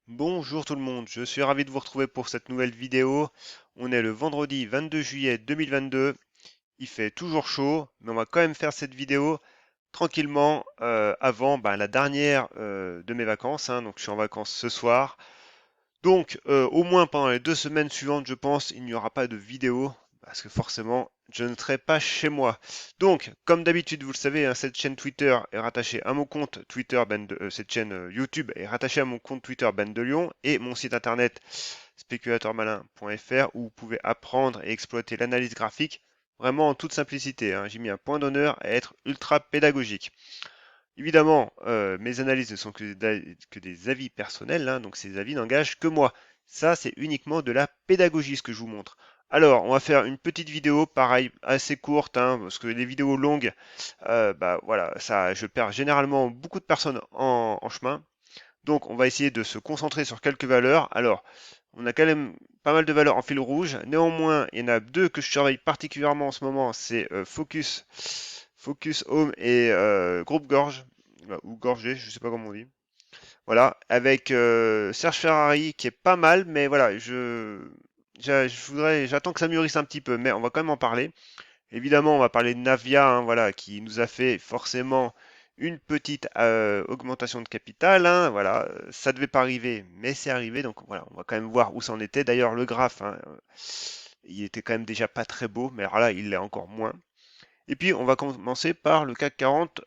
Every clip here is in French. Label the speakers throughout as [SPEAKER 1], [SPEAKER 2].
[SPEAKER 1] Bonjour tout le monde, je suis ravi de vous retrouver pour cette nouvelle vidéo. On est le vendredi 22 juillet 2022. Il fait toujours chaud, mais on va quand même faire cette vidéo tranquillement avant la dernière de mes vacances, hein. Donc je suis en vacances ce soir. Donc, au moins pendant les 2 semaines suivantes, je pense, il n'y aura pas de vidéo, parce que forcément, je ne serai pas chez moi. Donc, comme d'habitude, vous le savez, hein, cette chaîne Twitter est rattachée à mon compte Twitter, cette chaîne YouTube est rattachée à mon compte Twitter Ben de Lyon, et mon site internet spéculateurmalin.fr, où vous pouvez apprendre et exploiter l'analyse graphique, vraiment en toute simplicité, hein. J'ai mis un point d'honneur à être ultra pédagogique. Évidemment, mes analyses ne sont que des avis personnels, hein, donc ces avis n'engagent que moi. Ça, c'est uniquement de la pédagogie ce que je vous montre. Alors, on va faire une petite vidéo, pareil, assez courte, hein, parce que les vidéos longues, voilà, ça, je perds généralement beaucoup de personnes en chemin. Donc, on va essayer de se concentrer sur quelques valeurs. Alors, on a quand même pas mal de valeurs en fil rouge. Néanmoins, il y en a deux que je surveille particulièrement en ce moment. C'est Focus Home et Groupe Gorge, ou Gorgé, je sais pas comment on dit. Voilà, avec Serge Ferrari qui est pas mal, mais voilà, j'attends que ça mûrisse un petit peu, mais on va quand même en parler. Évidemment, on va parler de Navia, hein, voilà, qui nous a fait forcément une petite augmentation de capital, hein, voilà, ça devait pas arriver, mais c'est arrivé, donc voilà, on va quand même voir où ça en était. D'ailleurs, le graphe, hein, il était quand même déjà pas très beau, mais alors là, il l'est encore moins. Et puis, on va commencer par le CAC 40,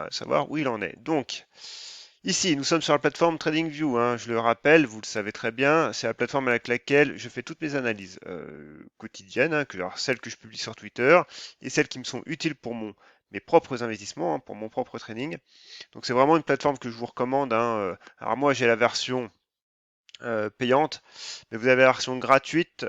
[SPEAKER 1] savoir où il en est. Donc, ici, nous sommes sur la plateforme TradingView, hein, je le rappelle, vous le savez très bien, c'est la plateforme avec laquelle je fais toutes mes analyses quotidiennes, hein, alors celles que je publie sur Twitter et celles qui me sont utiles pour mes propres investissements, hein, pour mon propre trading. Donc c'est vraiment une plateforme que je vous recommande, hein. Alors moi j'ai la version payante, mais vous avez la version gratuite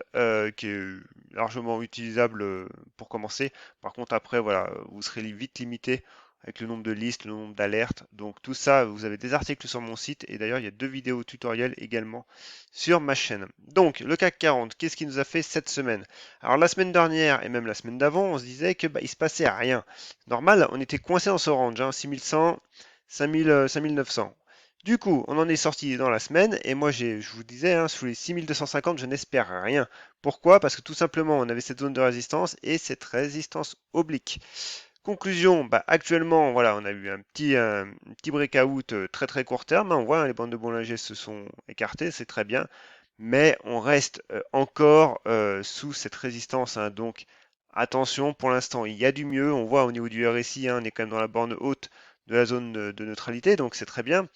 [SPEAKER 1] qui est largement utilisable pour commencer. Par contre après voilà, vous serez vite limité avec le nombre de listes, le nombre d'alertes. Donc tout ça, vous avez des articles sur mon site et d'ailleurs il y a 2 vidéos tutoriels également sur ma chaîne. Donc le CAC 40, qu'est-ce qui nous a fait cette semaine? Alors la semaine dernière et même la semaine d'avant, on se disait que il se passait rien. Normal, on était coincé dans ce range, hein, 6100, 5000, 5900. Du coup, on en est sorti dans la semaine et moi je vous disais, hein, sous les 6250, je n'espère rien. Pourquoi? Parce que tout simplement, on avait cette zone de résistance et cette résistance oblique. Conclusion, actuellement, voilà, on a eu un petit breakout très très court terme, hein. On voit, hein, les bandes de Bollinger se sont écartées, c'est très bien, mais on reste encore sous cette résistance, hein. Donc attention, pour l'instant, il y a du mieux. On voit au niveau du RSI, hein, on est quand même dans la borne haute de la zone de neutralité, donc c'est très bien.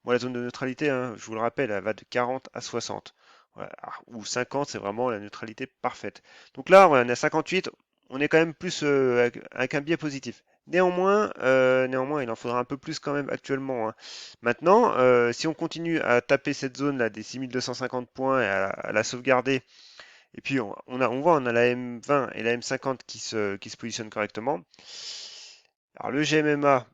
[SPEAKER 1] Moi, la zone de neutralité, hein, je vous le rappelle, elle va de 40 à 60. Voilà. Ou 50, c'est vraiment la neutralité parfaite. Donc là, voilà, on est à 58, on est quand même plus avec un biais positif. Néanmoins, il en faudra un peu plus quand même actuellement, hein. Maintenant, si on continue à taper cette zone-là des 6250 points et à la sauvegarder, et puis on voit, on a la M20 et la M50 qui se positionnent correctement. Alors le GMMA,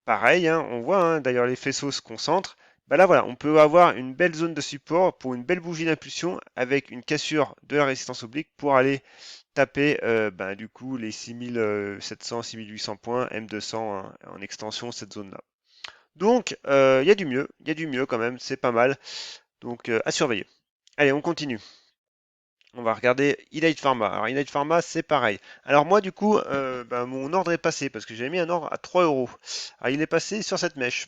[SPEAKER 1] pareil, hein, on voit, hein, d'ailleurs les faisceaux se concentrent. Là voilà, on peut avoir une belle zone de support pour une belle bougie d'impulsion avec une cassure de la résistance oblique pour aller taper du coup les 6700, 6800 points, M200, hein, en extension cette zone-là. Donc il y a du mieux, il y a du mieux quand même, c'est pas mal. Donc à surveiller. Allez, on continue. On va regarder Elite Pharma. Alors Elite Pharma, c'est pareil. Alors moi du coup, mon ordre est passé parce que j'avais mis un ordre à 3 euros. Alors il est passé sur cette mèche.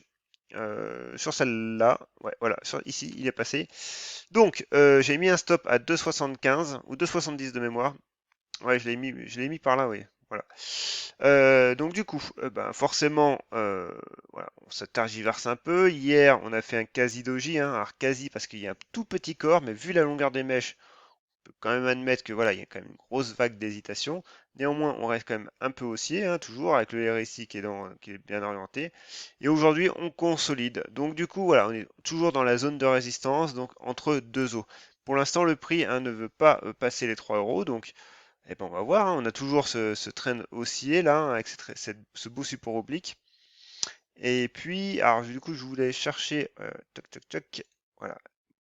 [SPEAKER 1] Sur celle-là, ouais, voilà, ici il est passé. Donc j'ai mis un stop à 2,75 ou 2,70 de mémoire. Ouais, je l'ai mis par là, oui. Voilà. Donc du coup, forcément, voilà, on se tergiverse un peu. Hier, on a fait un quasi-doji, hein, alors quasi parce qu'il y a un tout petit corps, mais vu la longueur des mèches, on peut quand même admettre que voilà, il y a quand même une grosse vague d'hésitation. Néanmoins, on reste quand même un peu haussier, hein, toujours avec le RSI qui est bien orienté. Et aujourd'hui, on consolide. Donc du coup, voilà, on est toujours dans la zone de résistance, donc entre deux eaux. Pour l'instant, le prix, hein, ne veut pas passer les 3 euros, donc on va voir, hein, on a toujours ce trend haussier là, hein, avec ce beau support oblique. Et puis, alors du coup, je voulais chercher, toc toc toc, voilà,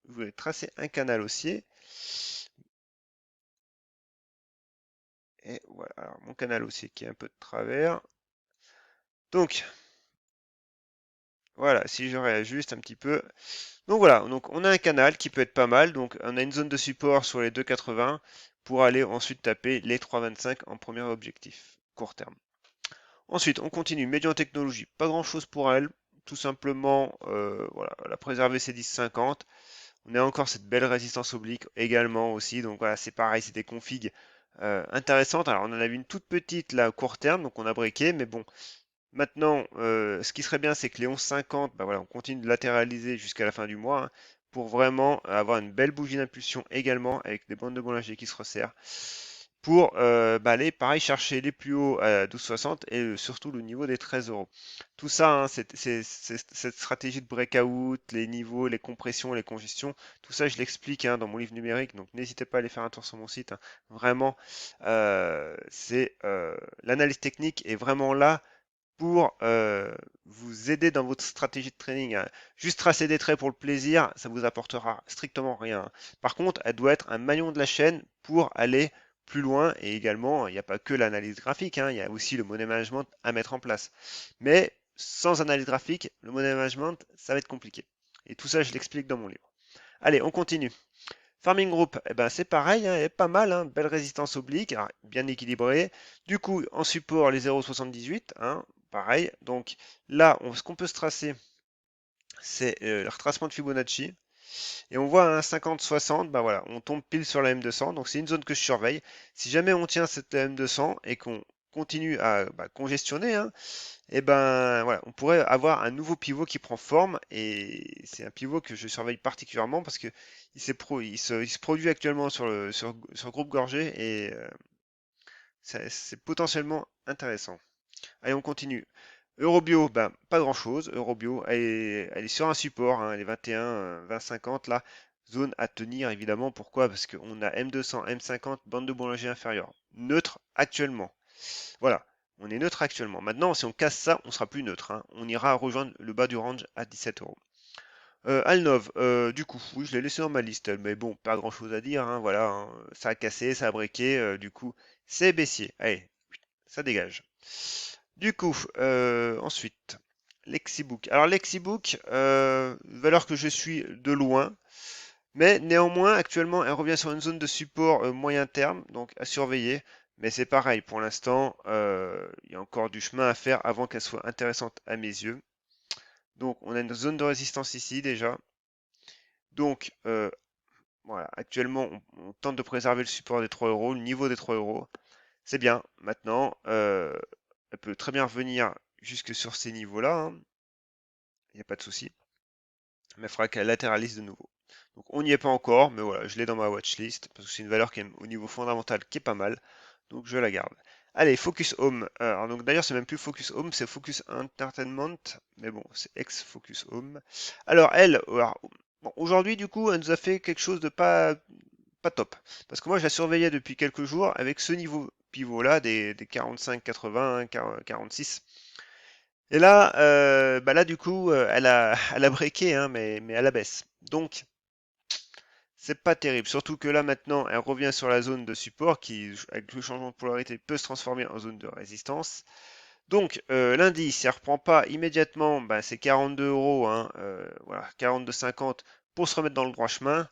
[SPEAKER 1] je voulais tracer un canal haussier. Et voilà, alors mon canal haussier qui est un peu de travers. Donc, Voilà, si je réajuste un petit peu. Donc voilà, donc on a un canal qui peut être pas mal. Donc on a une zone de support sur les 2,80 pour aller ensuite taper les 3,25 en premier objectif, court terme. Ensuite, on continue. Médian technologie, pas grand chose pour elle. Tout simplement, voilà, elle a préservé ses 10,50. On a encore cette belle résistance oblique également aussi. Donc voilà, c'est pareil, c'est des configs intéressantes. Alors on en avait une toute petite là à court terme, donc on a breaké, mais bon, maintenant, ce qui serait bien, c'est que les 11,50, bah voilà, on continue de latéraliser jusqu'à la fin du mois, hein, pour vraiment avoir une belle bougie d'impulsion également, avec des bandes de Bollinger qui se resserrent, pour bah, aller, pareil, chercher les plus hauts à 12,60 et surtout le niveau des 13 euros. Tout ça, hein, cette stratégie de breakout, les niveaux, les compressions, les congestions, tout ça, je l'explique hein, dans mon livre numérique, donc n'hésitez pas à aller faire un tour sur mon site, hein. Vraiment, l'analyse technique est vraiment là pour vous aider dans votre stratégie de trading, hein. Juste tracer des traits pour le plaisir, ça vous apportera strictement rien, hein. Par contre, elle doit être un maillon de la chaîne pour aller plus loin. Et également, il n'y a pas que l'analyse graphique, hein, il y a aussi le money management à mettre en place. Mais sans analyse graphique, le money management, ça va être compliqué. Et tout ça, je l'explique dans mon livre. Allez, on continue. Farming Group, eh ben, c'est pareil, hein, elle est pas mal, hein, belle résistance oblique, alors, bien équilibrée. Du coup, en support, les 0,78, hein, pareil. Donc là, ce qu'on peut se tracer, c'est le retracement de Fibonacci. Et on voit un 50-60, bah voilà, on tombe pile sur la M200. Donc c'est une zone que je surveille. Si jamais on tient cette M200 et qu'on continue à congestionner, hein, et ben voilà, on pourrait avoir un nouveau pivot qui prend forme et c'est un pivot que je surveille particulièrement parce que il se produit actuellement sur le groupe Gorgé et c'est potentiellement intéressant. Allez, on continue. Eurobio, ben, pas grand-chose. Eurobio, elle est sur un support, hein, elle est 21, 20,50 là. Zone à tenir évidemment. Pourquoi? Parce qu'on a M200, M50, bande de Bollinger inférieure. Neutre actuellement. Voilà, on est neutre actuellement. Maintenant, si on casse ça, on sera plus neutre, hein. On ira rejoindre le bas du range à 17 euros. Alnov, du coup, oui, je l'ai laissé dans ma liste, mais bon, pas grand chose à dire, hein, voilà, hein. Ça a cassé, ça a breaké, du coup, c'est baissier. Allez, ça dégage. Du coup, ensuite, Lexibook. Alors, Lexibook, valeur que je suis de loin, mais néanmoins, actuellement, elle revient sur une zone de support moyen terme, donc à surveiller. Mais c'est pareil, pour l'instant, il y a encore du chemin à faire avant qu'elle soit intéressante à mes yeux. Donc, on a une zone de résistance ici déjà. Donc, voilà, actuellement, on tente de préserver le support des 3 euros, le niveau des 3 euros. C'est bien. Maintenant, elle peut très bien revenir jusque sur ces niveaux-là, hein. Il n'y a pas de souci. Mais il faudra qu'elle latéralise de nouveau. Donc on n'y est pas encore, mais voilà, je l'ai dans ma watchlist parce que c'est une valeur qui est au niveau fondamental qui est pas mal. Donc je la garde. Allez, Focus Home. Alors donc d'ailleurs c'est même plus Focus Home, c'est Focus Entertainment, mais bon, c'est ex-Focus Home. Alors elle, bon, aujourd'hui du coup, elle nous a fait quelque chose de pas top. Parce que moi je la surveillais depuis quelques jours avec ce niveau pivot là, des 45, 80, 46. Et là, bah là du coup, elle a breaké, hein, mais à la baisse. Donc, c'est pas terrible. Surtout que là maintenant, elle revient sur la zone de support qui, avec le changement de polarité, peut se transformer en zone de résistance. Donc, lundi, si elle reprend pas immédiatement, bah, c'est 42 euros, hein, voilà, 42,50 pour se remettre dans le droit chemin.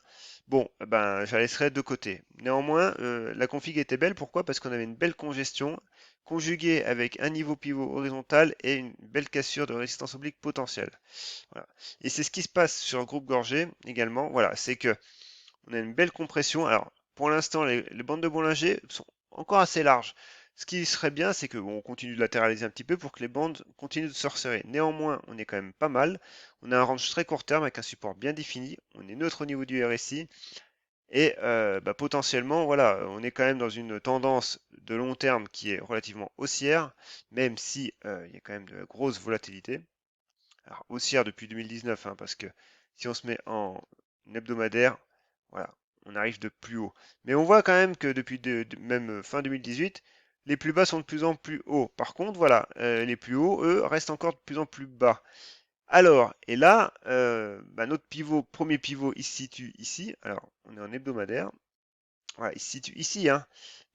[SPEAKER 1] Bon, ben, je la laisserai de côté. Néanmoins, la config était belle. Pourquoi? Parce qu'on avait une belle congestion, conjuguée avec un niveau pivot horizontal et une belle cassure de résistance oblique potentielle. Voilà. Et c'est ce qui se passe sur le groupe Gorgé également. Voilà, c'est que on a une belle compression. Alors, pour l'instant, les bandes de Bollinger sont encore assez larges. Ce qui serait bien, c'est que bon, on continue de latéraliser un petit peu pour que les bandes continuent de se resserrer. Néanmoins, on est quand même pas mal. On a un range très court terme avec un support bien défini. On est neutre au niveau du RSI. Et bah, potentiellement, voilà, on est quand même dans une tendance de long terme qui est relativement haussière, même si il y a quand même de grosses volatilités. Alors haussière depuis 2019, hein, parce que si on se met en hebdomadaire, voilà, on arrive de plus haut. Mais on voit quand même que depuis même fin 2018, les plus bas sont de plus en plus hauts. Par contre, voilà, les plus hauts, eux, restent encore de plus en plus bas. Alors, et là, bah, notre pivot, premier pivot, il se situe ici. Alors, on est en hebdomadaire. Voilà, il se situe ici, hein.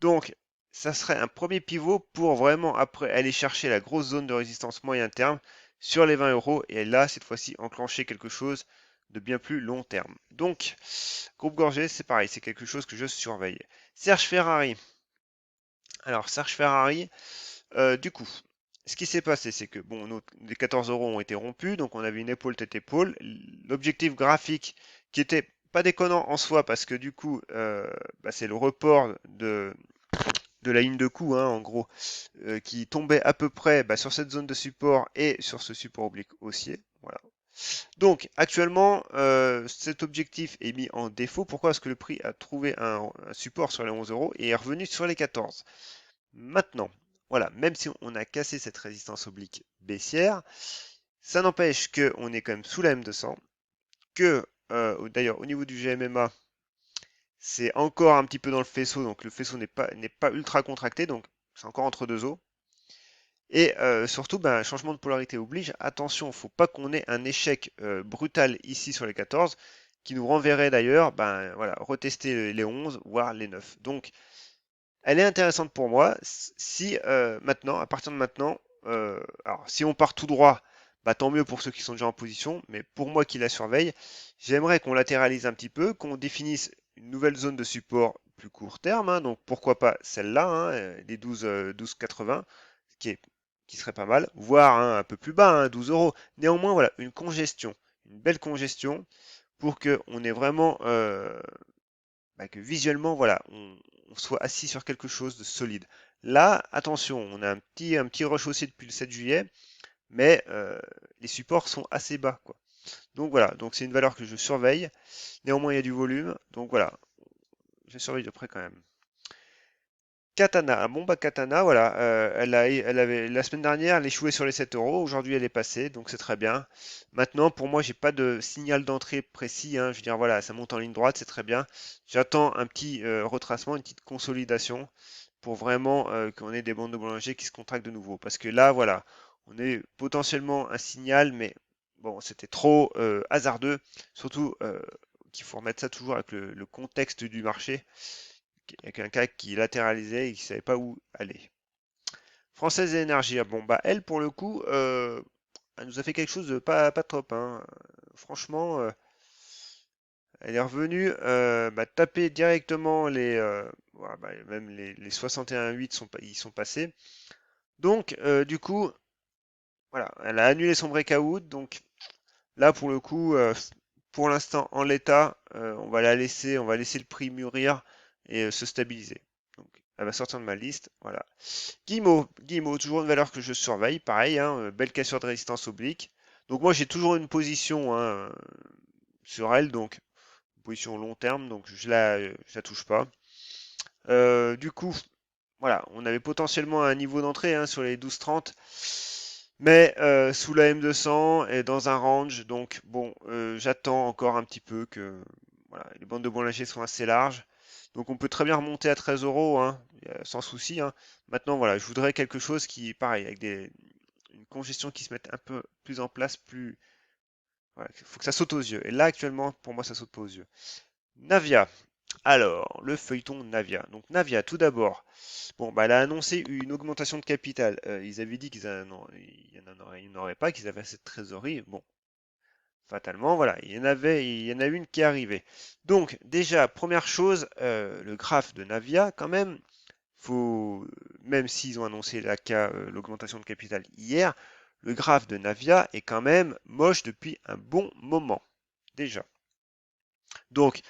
[SPEAKER 1] Donc, ça serait un premier pivot pour vraiment après aller chercher la grosse zone de résistance moyen terme sur les 20 euros et là, cette fois-ci, enclencher quelque chose de bien plus long terme. Donc, groupe Gorgé, c'est pareil, c'est quelque chose que je surveille. Serge Ferrari. Alors, Serge Ferrari, du coup, ce qui s'est passé, c'est que bon, les 14 euros ont été rompus, donc on avait une épaule tête épaule. L'objectif graphique qui était pas déconnant en soi, parce que du coup, c'est le report de la ligne de coup, hein, en gros, qui tombait à peu près sur cette zone de support et sur ce support oblique haussier. Voilà. Donc actuellement, cet objectif est mis en défaut. Pourquoi? Parce que le prix a trouvé un support sur les 11 euros et est revenu sur les 14. Maintenant, voilà, même si on a cassé cette résistance oblique baissière, ça n'empêche qu'on est quand même sous la M200, que d'ailleurs au niveau du GMMA, c'est encore un petit peu dans le faisceau, donc le faisceau n'est pas ultra contracté, donc c'est encore entre deux eaux. Et surtout, changement de polarité oblige, attention, il ne faut pas qu'on ait un échec brutal ici sur les 14, qui nous renverrait d'ailleurs, voilà, retester les 11, voire les 9. Donc, elle est intéressante pour moi. Si maintenant, à partir de maintenant, alors si on part tout droit, tant mieux pour ceux qui sont déjà en position, mais pour moi qui la surveille, j'aimerais qu'on latéralise un petit peu, qu'on définisse une nouvelle zone de support plus court terme, hein, donc pourquoi pas celle-là, hein, les 12,80, qui est, qui serait pas mal, voire hein, un peu plus bas, hein, 12 euros. Néanmoins, voilà, une congestion, une belle congestion pour que on ait vraiment que visuellement, voilà, on soit assis sur quelque chose de solide. Là, attention, on a un petit rush haussier depuis le 7 juillet, mais les supports sont assez bas, quoi. Donc voilà, donc c'est une valeur que je surveille. Néanmoins, il y a du volume, donc voilà, je surveille de près quand même. Katana, bon Katana, voilà, elle avait la semaine dernière, elle échouait sur les 7 euros. Aujourd'hui, elle est passée, donc c'est très bien. Maintenant, pour moi, j'ai pas de signal d'entrée précis, hein. Je veux dire, voilà, ça monte en ligne droite, c'est très bien. J'attends un petit retracement, une petite consolidation pour vraiment qu'on ait des bandes de Bollinger qui se contractent de nouveau. Parce que là, voilà, on est potentiellement un signal, mais bon, c'était trop hasardeux. Surtout qu'il faut remettre ça toujours avec le contexte du marché avec un CAC qui latéralisait et qui ne savait pas où aller. Française Énergie, bon elle pour le coup, elle nous a fait quelque chose de pas top, hein. Franchement, elle est revenue taper directement voilà, même les 61,8 ils sont passés. Donc du coup, voilà, elle a annulé son breakout. Donc là pour le coup, pour l'instant en l'état, on va laisser le prix mûrir et se stabiliser. Donc elle va sortir de ma liste, voilà. Guillemot, toujours une valeur que je surveille, pareil, hein, belle cassure de résistance oblique. Donc moi j'ai toujours une position hein, sur elle, donc une position long terme, donc je la touche pas. Du coup, voilà, on avait potentiellement un niveau d'entrée hein, sur les 12,30, mais sous la M200 et dans un range, donc bon, j'attends encore un petit peu que voilà, les bandes de Bollinger sont assez larges. Donc on peut très bien remonter à 13 euros, hein, sans souci, hein. Maintenant, voilà, je voudrais quelque chose qui, pareil, avec une congestion qui se mette un peu plus en place, plus, voilà, il faut que ça saute aux yeux. Et là, actuellement, pour moi, ça saute pas aux yeux. Navia. Alors, le feuilleton Navia. Donc Navia, tout d'abord, bon, elle a annoncé une augmentation de capital. Ils avaient dit il n'y en aurait pas, qu'ils avaient assez de trésorerie. Bon, fatalement, voilà, il y en a une qui est arrivée. Donc, déjà, première chose, le graphe de Navia, quand même, faut, même s'ils ont annoncé l'augmentation de capital hier, le graphe de Navia est quand même moche depuis un bon moment, déjà. Donc,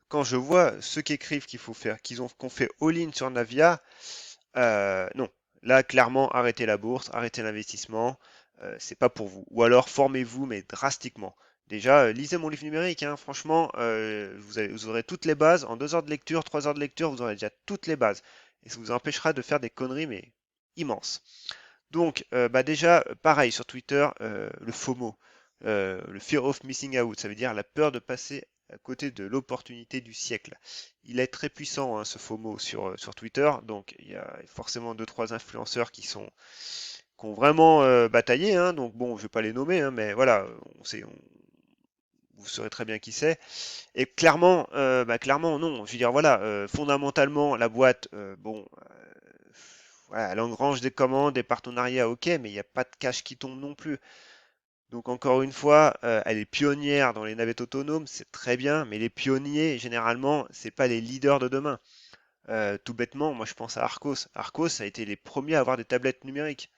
[SPEAKER 1] quand je vois ceux qui écrivent qu'il faut faire, qu'on fait all-in sur Navia, non. Là, clairement, arrêtez la bourse, arrêtez l'investissement, c'est pas pour vous. Ou alors formez-vous, mais drastiquement. Déjà, lisez mon livre numérique, hein. Franchement, vous aurez toutes les bases. En 2 heures de lecture, 3 heures de lecture, vous aurez déjà toutes les bases. Et ça vous empêchera de faire des conneries, mais immenses. Donc, déjà, pareil sur Twitter, le FOMO, le Fear of Missing Out, ça veut dire la peur de passer à côté de l'opportunité du siècle. Il est très puissant, hein, ce FOMO sur Twitter, donc il y a forcément deux trois influenceurs qui ont vraiment bataillé, hein, donc bon, je vais pas les nommer, hein, mais voilà, vous saurez très bien qui c'est. Et clairement, non. Je veux dire, voilà, fondamentalement, la boîte, voilà, elle engrange des commandes, des partenariats, ok, mais il n'y a pas de cash qui tombe non plus. Donc encore une fois, elle est pionnière dans les navettes autonomes, c'est très bien, mais les pionniers, généralement, c'est pas les leaders de demain. Tout bêtement, moi je pense à Arcos. Arcos a été les premiers à avoir des tablettes numériques,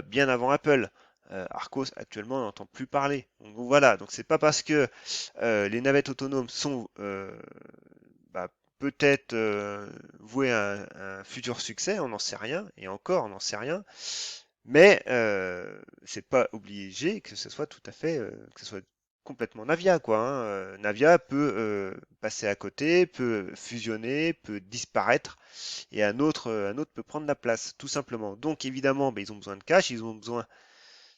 [SPEAKER 1] bien avant Apple. Arcos actuellement on n'entend plus parler. Donc voilà, donc c'est pas parce que les navettes autonomes sont bah, peut-être vouées à un futur succès, on n'en sait rien, et encore on n'en sait rien, mais c'est pas obligé que ce soit tout à fait, que ce soit complètement Navia, quoi, hein. Navia peut passer à côté, peut fusionner, peut disparaître, et un autre peut prendre la place, tout simplement. Donc évidemment, ben, ils ont besoin de cash, ils ont besoin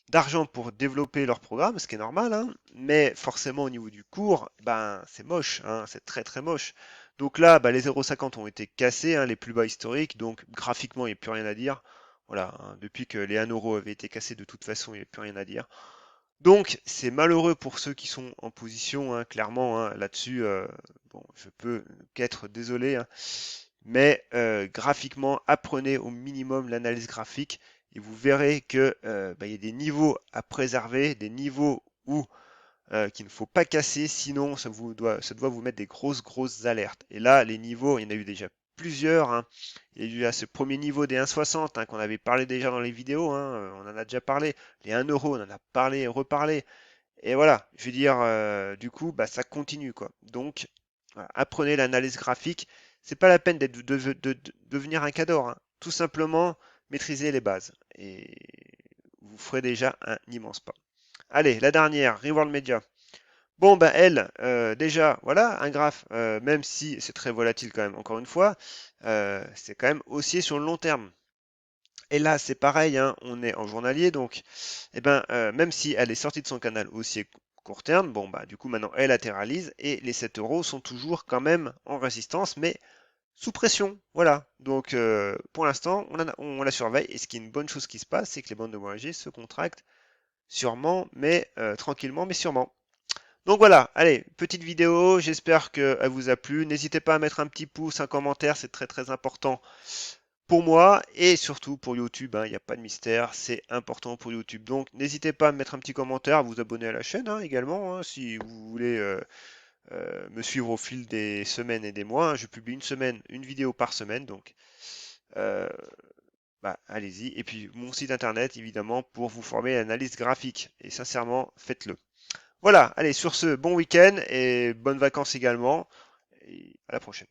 [SPEAKER 1] d'argent pour développer leur programme, ce qui est normal, hein, mais forcément au niveau du cours, ben c'est moche, hein, c'est très très moche. Donc là, ben, les 0,50 ont été cassés, hein, les plus bas historiques, donc graphiquement il n'y a plus rien à dire. Voilà, hein, depuis que les 1 euro avaient été cassés, de toute façon il n'y a plus rien à dire. Donc c'est malheureux pour ceux qui sont en position, hein, clairement, hein, là-dessus, bon, je peux qu'être désolé, hein, mais graphiquement, apprenez au minimum l'analyse graphique et vous verrez que bah, il y a des niveaux à préserver, des niveaux où qu'il ne faut pas casser, sinon ça doit vous mettre des grosses alertes. Et là, les niveaux, il y en a eu déjà plusieurs, hein. Il y a eu à ce premier niveau des 1,60 hein, qu'on avait parlé déjà dans les vidéos, hein, on en a déjà parlé. Les 1 euro, on en a parlé et reparlé. Et voilà, je veux dire, du coup, bah, ça continue, quoi. Donc, voilà, apprenez l'analyse graphique. C'est pas la peine de devenir un cador, hein. Tout simplement, maîtrisez les bases. Et vous ferez déjà un immense pas. Allez, la dernière, Reward Media. Bon, ben elle, déjà, voilà, un graphe, même si c'est très volatile quand même, encore une fois, c'est quand même haussier sur le long terme. Et là, c'est pareil, hein, on est en journalier, donc, eh ben, même si elle est sortie de son canal haussier court terme, bon, bah, du coup, maintenant, elle latéralise et les 7 euros sont toujours quand même en résistance, mais sous pression. Voilà. Donc, pour l'instant, on la surveille. Et ce qui est une bonne chose qui se passe, c'est que les bandes de ORG se contractent sûrement, mais tranquillement, mais sûrement. Donc voilà, allez, petite vidéo, j'espère qu'elle vous a plu. N'hésitez pas à mettre un petit pouce, un commentaire, c'est très très important pour moi et surtout pour YouTube, hein, il n'y a pas de mystère, c'est important pour YouTube. Donc n'hésitez pas à mettre un petit commentaire, à vous abonner à la chaîne hein, également, hein, si vous voulez me suivre au fil des semaines et des mois. Hein. Je publie une semaine, une vidéo par semaine, donc euh, bah, allez-y. Et puis mon site internet, évidemment, pour vous former à l'analyse graphique. Et sincèrement, faites-le. Voilà, allez, sur ce, bon week-end et bonnes vacances également. Et à la prochaine.